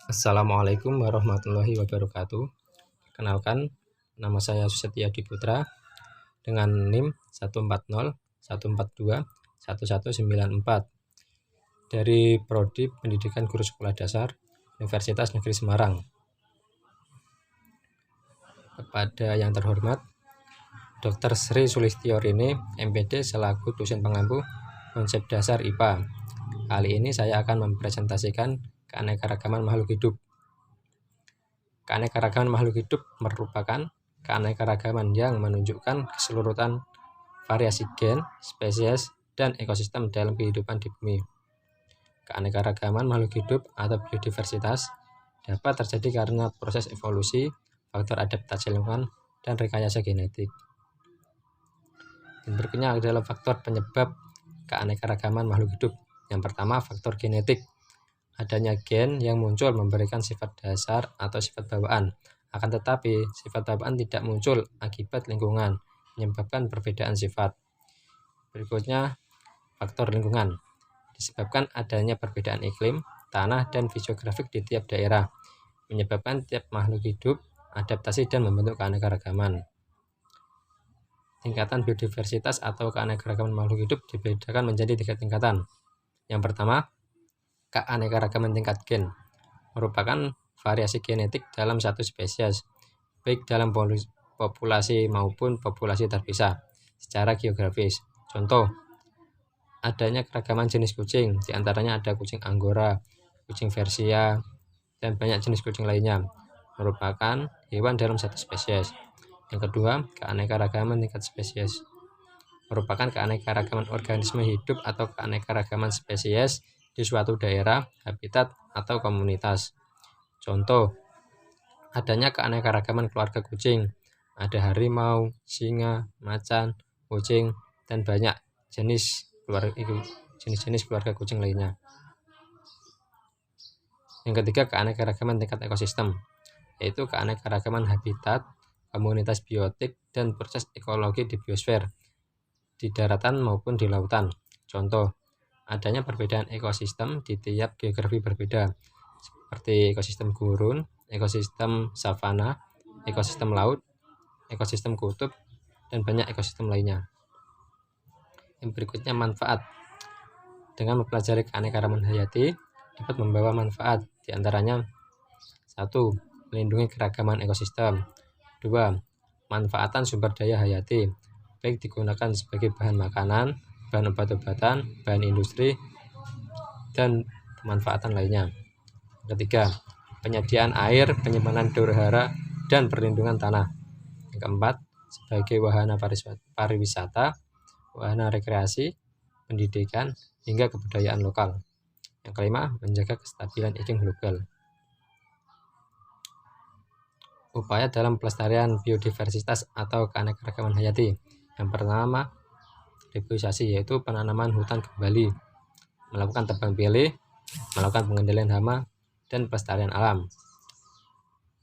Assalamualaikum warahmatullahi wabarakatuh. Kenalkan, nama saya Susetya Diputra dengan NIM 14014219194 dari Prodi Pendidikan Guru Sekolah Dasar Universitas Negeri Semarang. Kepada yang terhormat Dr. Sri Sulistyorini, MPD selaku dosen pengampu konsep dasar IPA. Kali ini saya akan mempresentasikan keanekaragaman makhluk hidup. Keanekaragaman makhluk hidup merupakan keanekaragaman yang menunjukkan keseluruhan variasi gen, spesies, dan ekosistem dalam kehidupan di bumi. Keanekaragaman makhluk hidup atau biodiversitas dapat terjadi karena proses evolusi, faktor adaptasi lingkungan, dan rekayasa genetik. Dan berikutnya adalah faktor penyebab keanekaragaman makhluk hidup. Yang pertama, faktor genetik. Adanya gen yang muncul memberikan sifat dasar atau sifat bawaan. Akan tetapi, sifat bawaan tidak muncul akibat lingkungan, menyebabkan perbedaan sifat. Berikutnya, faktor lingkungan. Disebabkan adanya perbedaan iklim, tanah, dan fisiografik di tiap daerah, menyebabkan tiap makhluk hidup adaptasi dan membentuk keanekaragaman. Tingkatan biodiversitas atau keanekaragaman makhluk hidup dibedakan menjadi 3 tingkatan. Yang pertama, keanekaragaman tingkat gen merupakan variasi genetik dalam satu spesies, baik dalam populasi maupun populasi terpisah secara geografis. Contoh, adanya keragaman jenis kucing, diantaranya ada kucing Angora, kucing Persia, dan banyak jenis kucing lainnya, merupakan hewan dalam satu spesies. Yang kedua, keanekaragaman tingkat spesies merupakan keanekaragaman organisme hidup atau keanekaragaman spesies di suatu daerah, habitat, atau komunitas. Contoh, adanya keanekaragaman keluarga kucing, ada harimau, singa, macan, kucing, dan banyak jenis keluarga kucing lainnya. Yang ketiga, keanekaragaman tingkat ekosistem, yaitu keanekaragaman habitat, komunitas biotik, dan proses ekologi di biosfer, di daratan maupun di lautan. Contoh, adanya perbedaan ekosistem di tiap geografi berbeda, seperti ekosistem gurun, ekosistem savana, ekosistem laut, ekosistem kutub, dan banyak ekosistem lainnya. Yang berikutnya, manfaat. Dengan mempelajari keanekaragaman hayati dapat membawa manfaat, diantaranya 1. Melindungi keragaman ekosistem. 2. Manfaatan sumber daya hayati, baik digunakan sebagai bahan makanan, bahan obat-obatan, bahan industri, dan pemanfaatan lainnya. Ketiga, penyediaan air, penyimpanan huru-hara, dan perlindungan tanah. Yang keempat, sebagai wahana pariwisata, wahana rekreasi, pendidikan, hingga kebudayaan lokal. Yang kelima, menjaga kestabilan iklim global. Upaya dalam pelestarian biodiversitas atau keanekaragaman hayati. Yang pertama, reboisasi, yaitu penanaman hutan kembali, melakukan tebang pilih, melakukan pengendalian hama, dan pelestarian alam.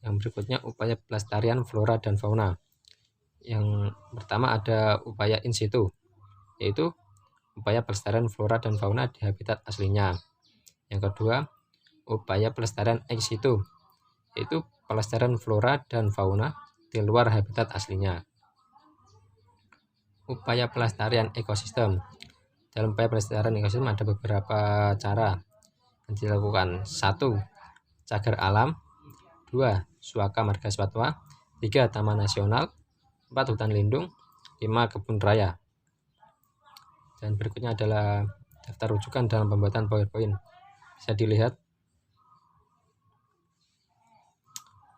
Yang berikutnya, upaya pelestarian flora dan fauna. Yang pertama ada upaya in situ, yaitu upaya pelestarian flora dan fauna di habitat aslinya. Yang kedua, upaya pelestarian ex situ, yaitu pelestarian flora dan fauna di luar habitat aslinya. Upaya pelestarian ekosistem. Dalam upaya pelestarian ekosistem ada beberapa cara yang dilakukan. 1. Cagar alam. 2. Suaka marga satwa. 3. Taman nasional. 4. Hutan lindung. 5. Kebun raya. Dan berikutnya adalah daftar rujukan dalam pembuatan PowerPoint. Bisa dilihat.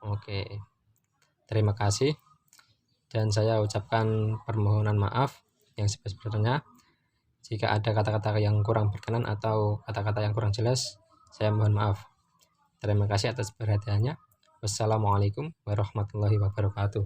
Oke, terima kasih, dan saya ucapkan permohonan maaf yang sebesar-besarnya jika ada kata-kata yang kurang berkenan atau kata-kata yang kurang jelas. Saya mohon maaf. Terima kasih atas perhatiannya. Wassalamualaikum warahmatullahi wabarakatuh.